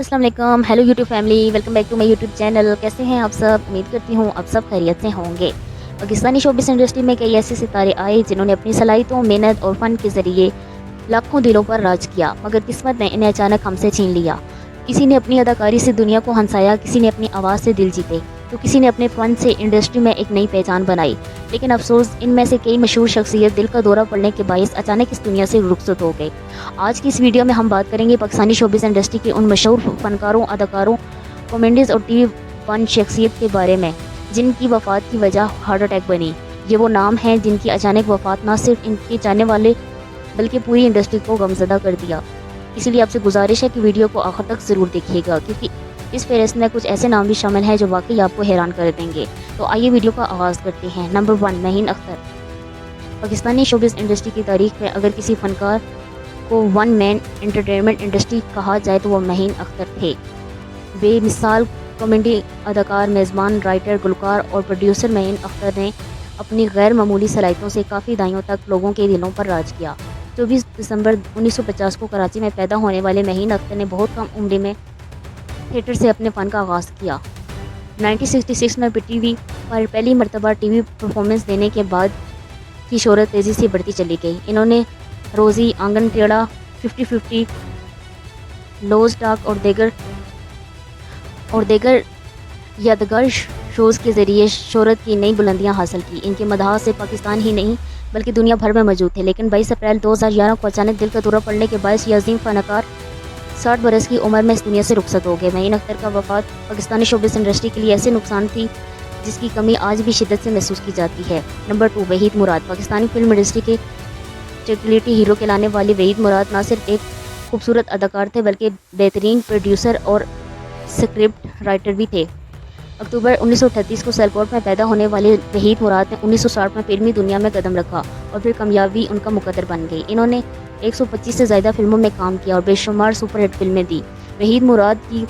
अस्सलाम वालेकुम, hello YouTube family, welcome back to my YouTube channel. कैसे हैं आप सब? उम्मीद करती हूँ आप सब खैरियत से होंगे। पाकिस्तानी शोबिस इंडस्ट्री में कई ऐसे सितारे आए जिन्होंने अपनी सलाहियतों, मेहनत और फ़न के ज़रिए लाखों दिलों पर राज किया, मगर किस्मत ने इन्हें अचानक हमसे छीन लिया। किसी ने अपनी अदाकारी से दुनिया को हंसाया, किसी ने अपनी आवाज़ से दिल जीते, तो किसी ने अपने फ़न से इंडस्ट्री में एक नई पहचान बनाई। लेकिन अफसोस, इनमें से कई मशहूर शख्सियत दिल का दौरा पड़ने के बायस अचानक इस दुनिया से रुखसत हो गए। आज की इस वीडियो में हम बात करेंगे पाकिस्तानी शोबिस इंडस्ट्री के उन मशहूर फनकारों, अदाकारों, कॉमेडियंस और टीवी फन शख्सियत के बारे में जिनकी वफ़ात की वजह हार्ट अटैक बनी। ये वो नाम हैं जिनकी अचानक वफ़ात न सिर्फ इनके चाहने वाले बल्कि पूरी इंडस्ट्री को गमज़दा कर दिया। इसलिए आपसे गुजारिश है कि वीडियो को आखिर तक ज़रूर देखिएगा, क्योंकि इस फहरिस्त में कुछ ऐसे नाम भी शामिल हैं जो वाकई आपको हैरान कर देंगे। तो आइए वीडियो का आगाज़ करते हैं। नंबर 1, महीन अख्तर। पाकिस्तानी शोबिस इंडस्ट्री की तारीख में अगर किसी फनकार को वन मैन एंटरटेनमेंट इंडस्ट्री कहा जाए तो वो महीन अख्तर थे। बेमिसाल कॉमेडी अदाकार, मेज़बान, राइटर, गुलकार और प्रोड्यूसर महीन अख्तर ने अपनी गैर मामूली सलाहियतों से काफ़ी दाइयों तक लोगों के दिलों पर राज किया। 24 दिसंबर 1950 को कराची में पैदा होने वाले महीन अख्तर ने बहुत कम उम्र में थिएटर से अपने फ़न का आगाज़ किया। 1966 में टीवी पर पहली मरतबा टीवी परफॉर्मेंस देने के बाद की शोहरत तेज़ी से बढ़ती चली गई। इन्होंने रोज़ी, आंगन टेढ़ा, 50-50, लॉज टॉक और दीगर यादगार शोज़ के ज़रिए शोहरत की नई बुलंदियां हासिल की। इनके मदाह से पाकिस्तान ही नहीं बल्कि दुनिया भर में मौजूद थे। लेकिन 22 अप्रैल 2011 को अचानक दिल का दौरा पड़ने के बायस ये अजीम फनकार 60 बरस की उम्र में इस दुनिया से रुखसत हो गए। महीन अख्तर का वफ़ात पाकिस्तानी शोबिस इंडस्ट्री के लिए ऐसे नुकसान थी जिसकी कमी आज भी शिद्दत से महसूस की जाती है। नंबर 2, वहीद मुराद। पाकिस्तानी फिल्म इंडस्ट्री के स्टेबिलिटी हीरो कहलाने वाले वहीद मुराद न सिर्फ एक खूबसूरत अदाकार थे बल्कि बेहतरीन प्रोड्यूसर और स्क्रिप्ट राइटर भी थे। अक्टूबर 1938 को सियालकोट में पैदा होने वाले वहीद मुराद ने 1960 में फिल्मी दुनिया में कदम रखा और फिर कामयाबी उनका मुकद्दर बन गई। इन्होंने 125 से ज़्यादा फिल्मों में काम किया और बेशुमार सुपरहिट फिल्में दी। वहीद मुराद की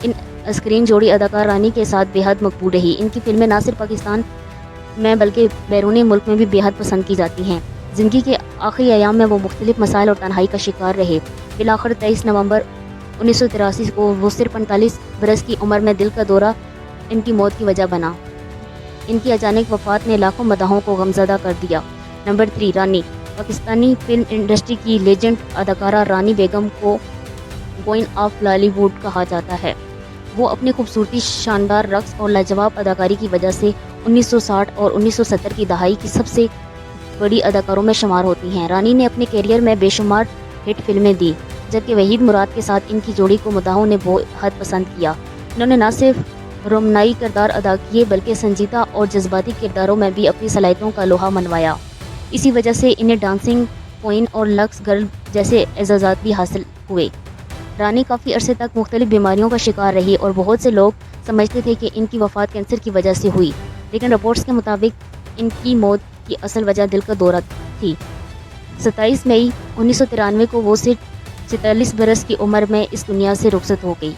इन स्क्रीन जोड़ी अदाकार रानी के साथ बेहद मकबूल रही। इनकी फिल्में न सिर्फ पाकिस्तान में बल्कि बैरूनी मुल्क में भी बेहद पसंद की जाती हैं। ज़िंदगी के आखिरी अयाम में वो मुख्तलिफ मसाइल और तन्हाई का शिकार रहे। बिलाखिर 23 नवंबर 1983 को वो सिर्फ 45 बरस की उम्र में दिल का दौरा इनकी मौत की वजह बना। इनकी अचानक वफ़ात ने लाखों मदाहों को गमज़दा कर दिया। नंबर 3, रानी। पाकिस्तानी फिल्म इंडस्ट्री की लेजेंड अदाकारा रानी बेगम को क्वीन ऑफ बॉलीवुड कहा जाता है। वो अपनी खूबसूरती, शानदार रक्स और लाजवाब अदाकारी की वजह से 1960 और 1970 की दहाई की सबसे बड़ी अदाकारों में शुमार होती हैं। रानी ने अपने करियर में बेशुमार हिट फिल्में दी, जबकि वहीद मुराद के साथ इनकी जोड़ी को मदाहों ने बहुत पसंद किया। इन्होंने न सिर्फ रोमनाई किरदार अदा किए बल्कि संजीदा और जज्बाती किरदारों में भी अपनी सलाहियतों का लोहा मनवाया। इसी वजह से इन्हें डांसिंग क्वीन और लक्स गर्ल जैसे एजाज़ात भी हासिल हुए। रानी काफ़ी अरसे तक मुख्तलिफ बीमारियों का शिकार रही और बहुत से लोग समझते थे कि इनकी वफ़ात कैंसर की वजह से हुई, लेकिन रिपोर्ट्स के मुताबिक इनकी मौत की असल वजह दिल का दौरा थी। 27 मई 1993 को वो सिर्फ 47 बरस की उम्र में इस दुनिया से रुखसत हो गई।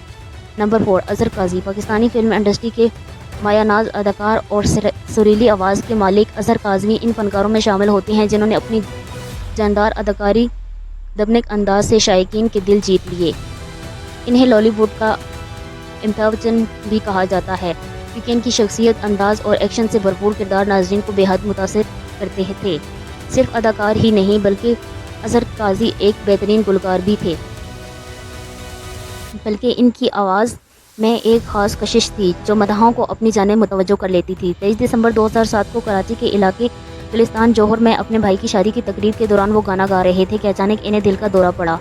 Number 4, Azhar Qazi. Pakistani film industry के मायानाज अदाकार और सुरीली आवाज़ के मालिक अज़हर काज़मी इन फनकारों में शामिल होते हैं जिन्होंने अपनी जानदार अदाकारी, दबनक अंदाज से शायकीन के दिल जीत लिए। इन्हें लॉलीवुड का अमिताभ बच्चन भी कहा जाता है, क्योंकि इनकी शख्सियत, अंदाज और एक्शन से भरपूर किरदार नाज़रीन को बेहद मुतासिर करते थे। सिर्फ अदाकार ही नहीं बल्कि अज़हर काज़ी एक बेहतरीन गुलकार भी थे, बल्कि इनकी आवाज़ में एक ख़ास कशिश थी जो मदाहों को अपनी जानिब मुतवज्जो कर लेती थी। 23 दिसंबर 2007 को कराची के इलाके गुलिस्तान जौहर में अपने भाई की शादी की तकरीब के दौरान वो गाना गा रहे थे कि अचानक इन्हें दिल का दौरा पड़ा।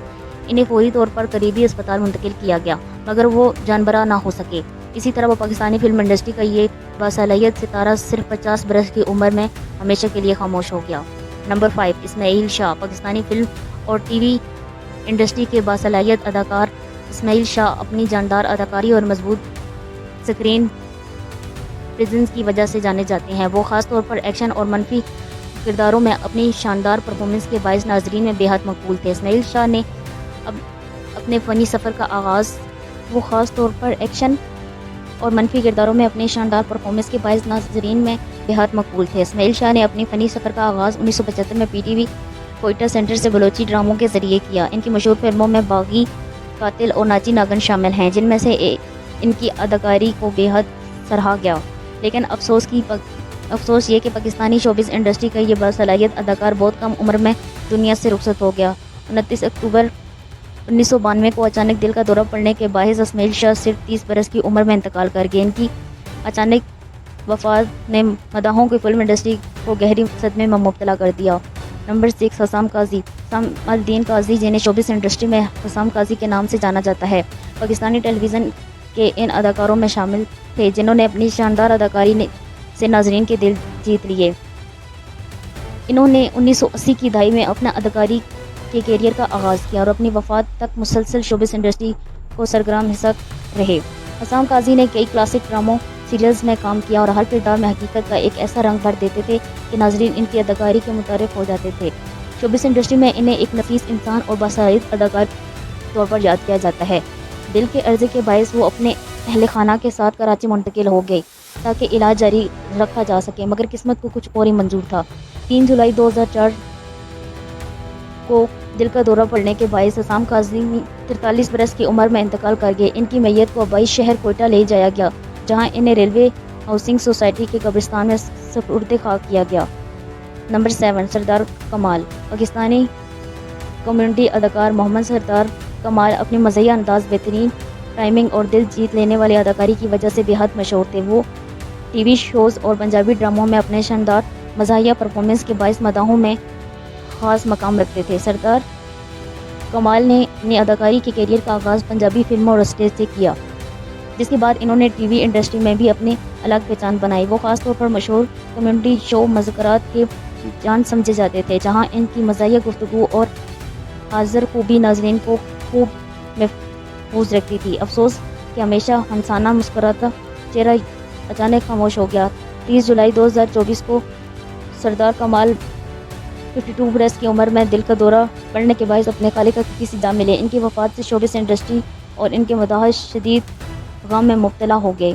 इन्हें फौरी तौर पर करीबी अस्पताल मुंतकिल किया गया, मगर वो जानबरा ना हो सके। इसी तरह वो पाकिस्तानी फिल्म इंडस्ट्री का ये बासलाहियत सितारा सिर्फ 50 बरस की उम्र में हमेशा के लिए खामोश हो गया। नंबर 5, इस्माइल शाह। पाकिस्तानी फिल्म और टीवी इंडस्ट्री के बासलाहियत अदाकार इस्माइल शाह अपनी जानदार अदाकारी और मजबूत स्क्रीन प्रेजेंस की वजह से जाने जाते हैं। वो ख़ास तौर पर एक्शन और मनफी किरदारों में अपनी शानदार परफॉर्मेंस के बायस नाजरीन में बेहद मकबूल थे। इस्माइल शाह ने अपने फ़नी सफ़र का आगाज़ वो ख़ास तौर पर एक्शन और मनफी किरदारों में अपने शानदार परफॉर्मेंस के बायस नाजरीन में बेहद मकबूल थे। इस्माइल शाह ने अपनी फ़नी सफ़र का आगाज़ 1975 में PTV कोयटा सेंटर से बलोची ड्रामों के ज़रिए किया। इनकी मशहूर फिल्मों में बागी, قاتل اور ناچی ناگن شامل ہیں، جن میں سے ان کی اداکاری کو بے حد سراہا گیا، لیکن افسوس یہ کہ پاکستانی شوبز انڈسٹری کا یہ باصلاحیت اداکار بہت کم عمر میں دنیا سے رخصت ہو گیا۔ 29 اکتوبر 1992 کو اچانک دل کا دورہ پڑنے کے باعث اسماعیل شاہ صرف 30 برس کی عمر میں انتقال کر گئے۔ ان کی اچانک وفات نے مداحوں کی فلم انڈسٹری کو گہری صدمے میں مبتلا کر دیا۔ نمبر 6، حسام قاضی۔ حسام الدین قاضی، جنہیں شوبز انڈسٹری میں حسام قاضی کے نام سے جانا جاتا ہے، پاکستانی ٹیلی ویژن کے ان اداکاروں میں شامل تھے جنہوں نے اپنی شاندار اداکاری سے ناظرین کے دل جیت لیے۔ انہوں نے 1980 کی دہائی میں اپنا اداکاری کے کیریئر کا آغاز کیا اور اپنی وفات تک مسلسل شوبز انڈسٹری کو سرگرم حصہ رہے۔ حسام قاضی نے کئی کلاسک ڈراموں سیریلز میں کام کیا اور ہر کردار میں حقیقت کا ایک ایسا رنگ بھر دیتے تھے کہ ناظرین ان کی اداکاری کے متعارف ہو جاتے تھے۔ شوبز انڈسٹری میں انہیں ایک نفیس انسان اور باصلاحیت اداکار کے طور پر یاد کیا جاتا ہے۔ دل کے عرضے کے باعث وہ اپنے اہل خانہ کے ساتھ کراچی منتقل ہو گئے تاکہ علاج جاری رکھا جا سکے، مگر قسمت کو کچھ اور ہی منظور تھا۔ 3 جولائی 2004 کو دل کا دورہ پڑنے کے باعث حسام قاضی 43 برس کی عمر میں انتقال کر گئے۔ ان کی میت کو آبائی شہر کوئٹہ لے جایا گیا، جہاں انہیں ریلوے ہاؤسنگ سوسائٹی کے قبرستان میں سپرد خاک کیا گیا۔ نمبر 7، سردار کمال۔ پاکستانی کمیونٹی اداکار محمد سردار کمال اپنی مزاحیہ انداز، بہترین ٹائمنگ اور دل جیت لینے والی اداکاری کی وجہ سے بے حد مشہور تھے۔ وہ ٹی وی شوز اور پنجابی ڈراموں میں اپنے شاندار مزاحیہ پرفارمنس کے باعث مداحوں میں خاص مقام رکھتے تھے۔ سردار کمال نے اپنی اداکاری کے کیریئر کا آغاز پنجابی فلموں اور اسٹیج سے کیا، جس کے بعد انہوں نے ٹی وی انڈسٹری میں بھی اپنی الگ پہچان بنائی۔ وہ خاص طور پر مشہور کمیونٹی شو مذاکرات کے جان سمجھے جاتے تھے، جہاں ان کی مزاحیہ گفتگو اور حاضر خوبی ناظرین کو خوب محفوظ رکھتی تھی۔ افسوس کہ ہمیشہ ہنسانا مسکراتا چہرہ اچانک خاموش ہو گیا۔ 30 جولائی 2024 کو سردار کمال 52 برس کی عمر میں دل کا دورہ پڑنے کے باعث اپنے خالق حقیقی سے جا ملے۔ ان کی وفات سے شوبز انڈسٹری اور ان کے مداح شدید غم میں مبتلا ہو گئے۔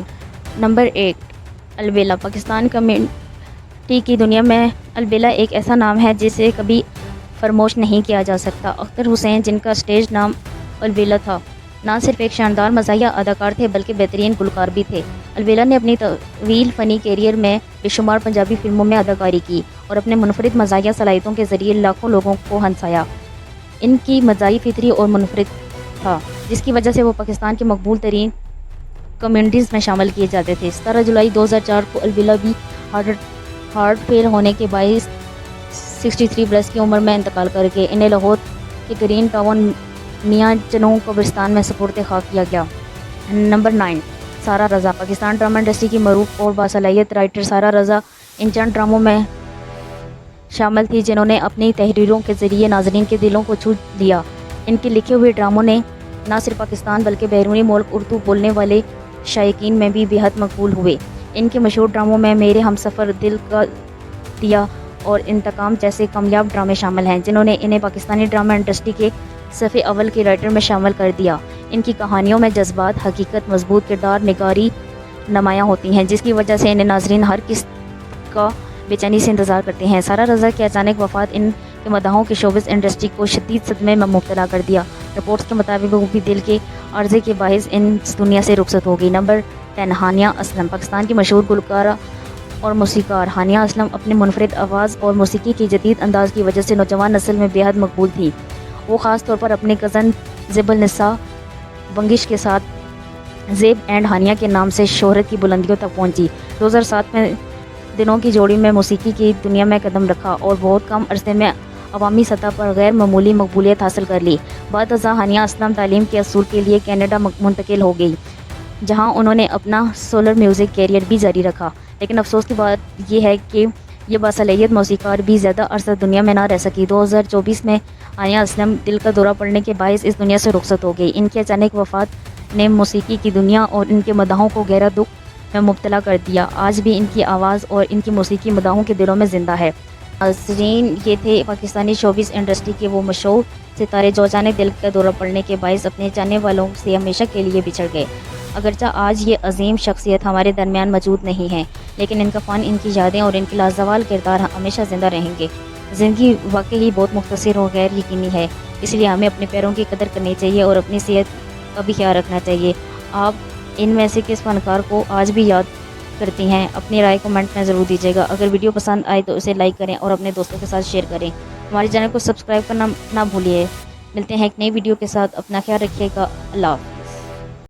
نمبر 8، البیلا۔ پاکستان کمیونٹی کی دنیا میں البیلا ایک ایسا نام ہے جسے کبھی فراموش نہیں کیا جا سکتا۔ اختر حسین، جن کا اسٹیج نام البیلا تھا، نہ صرف ایک شاندار مزاحیہ اداکار تھے بلکہ بہترین گلوکار بھی تھے۔ البیلا نے اپنی طویل فنی کیریئر میں بے شمار پنجابی فلموں میں اداکاری کی اور اپنے منفرد مزاحیہ صلاحیتوں کے ذریعے لاکھوں لوگوں کو ہنسایا۔ ان کی مزاحی فطری اور منفرد تھا، جس کی وجہ سے وہ پاکستان کے مقبول ترین کمیونٹیز میں شامل کیے جاتے تھے۔ 17 جولائی 2004 کو البیلا بھی ہارٹ فیل ہونے کے باعث 63 برس کی عمر میں انتقال کر گئے۔ انہیں لاہور کے گرین ٹاؤن میاں چنوں قبرستان میں سپرد خاک کیا گیا۔ نمبر 9، سارہ رضا۔ پاکستان ڈرامہ انڈسٹری کی معروف اور باصلاحیت رائٹر سارہ رضا ان چند ڈراموں میں شامل تھی جنہوں نے اپنی تحریروں کے ذریعے ناظرین کے دلوں کو چھو لیا۔ ان کے لکھے ہوئے ڈراموں نے نہ صرف پاکستان بلکہ بیرونی ملک اردو بولنے والے شائقین میں بھی بے حد مقبول ہوئے۔ ان کے مشہور ڈراموں میں میرے ہمسفر، دل کا دیا اور انتقام جیسے کامیاب ڈرامے شامل ہیں، جنہوں نے انہیں پاکستانی ڈرامہ انڈسٹری کے صف اول کے رائٹر میں شامل کر دیا۔ ان کی کہانیوں میں جذبات، حقیقت، مضبوط کردار نگاری نمایاں ہوتی ہیں، جس کی وجہ سے انہیں ناظرین ہر قسط کا بے چینی سے انتظار کرتے ہیں۔ سارہ رضا کی اچانک وفات ان کے مداحوں کی شوبز انڈسٹری کو شدید صدمے میں مبتلا کر دیا۔ رپورٹس کے مطابق وہ بھی دل کے عارضے کے باعث اس دنیا سے رخصت ہو گئی۔ نمبر 10، ہانیہ اسلم۔ پاکستان کی مشہور گلوکارہ اور موسیقار ہانیہ اسلم اپنے منفرد آواز اور موسیقی کی جدید انداز کی وجہ سے نوجوان نسل میں بے حد مقبول تھی۔ وہ خاص طور پر اپنے کزن زیب النساء ونگش کے ساتھ زیب اینڈ ہانیہ کے نام سے شہرت کی بلندیوں تک پہنچی۔ 2007 میں دنوں کی جوڑی میں موسیقی کی دنیا میں قدم رکھا اور بہت کم عرصے میں عوامی سطح پر غیر معمولی مقبولیت حاصل کر لی۔ بعد ازاں ہانیہ اسلم تعلیم کے اصول کے لیے کینیڈا منتقل ہو گئی، جہاں انہوں نے اپنا سولر میوزک کیریئر بھی جاری رکھا۔ لیکن افسوس کی بات یہ ہے کہ یہ باصلاحیت موسیقار بھی زیادہ عرصہ دنیا میں نہ رہ سکی۔ 2024 میں ہانیہ اسلم دل کا دورہ پڑنے کے باعث اس دنیا سے رخصت ہو گئی۔ ان کی اچانک وفات نے موسیقی کی دنیا اور ان کے مداحوں کو گہرا دکھ میں مبتلا کر دیا۔ آج بھی ان کی آواز اور ان کی موسیقی مداحوں کے دلوں میں زندہ ہے۔ ناظرین، یہ تھے پاکستانی شوبز انڈسٹری کے وہ مشہور ستارے جو اچانک دل کا دورہ پڑنے کے باعث اپنے جاننے والوں سے ہمیشہ کے لیے بچھڑ گئے۔ اگرچہ آج یہ عظیم شخصیت ہمارے درمیان موجود نہیں ہے، لیکن ان کا فن، ان کی یادیں اور ان کے لازوال کردار ہمیشہ زندہ رہیں گے۔ زندگی واقعی ہی بہت مختصر اور غیر یقینی ہے، اس لیے ہمیں اپنے پیروں کی قدر کرنی چاہیے اور اپنی صحت کا بھی خیال رکھنا چاہیے۔ آپ ان میں سے کس فنکار کو آج بھی یاد کرتی ہیں؟ اپنی رائے کمنٹ میں ضرور دیجیے گا۔ اگر ویڈیو پسند آئے تو اسے لائک کریں اور اپنے دوستوں کے ساتھ شیئر کریں۔ ہمارے چینل کو سبسکرائب کرنا نہ بھولیے۔ ملتے ہیں ایک نئی ویڈیو کے ساتھ، اپنا خیال رکھیے گا۔ اللہ حافظ۔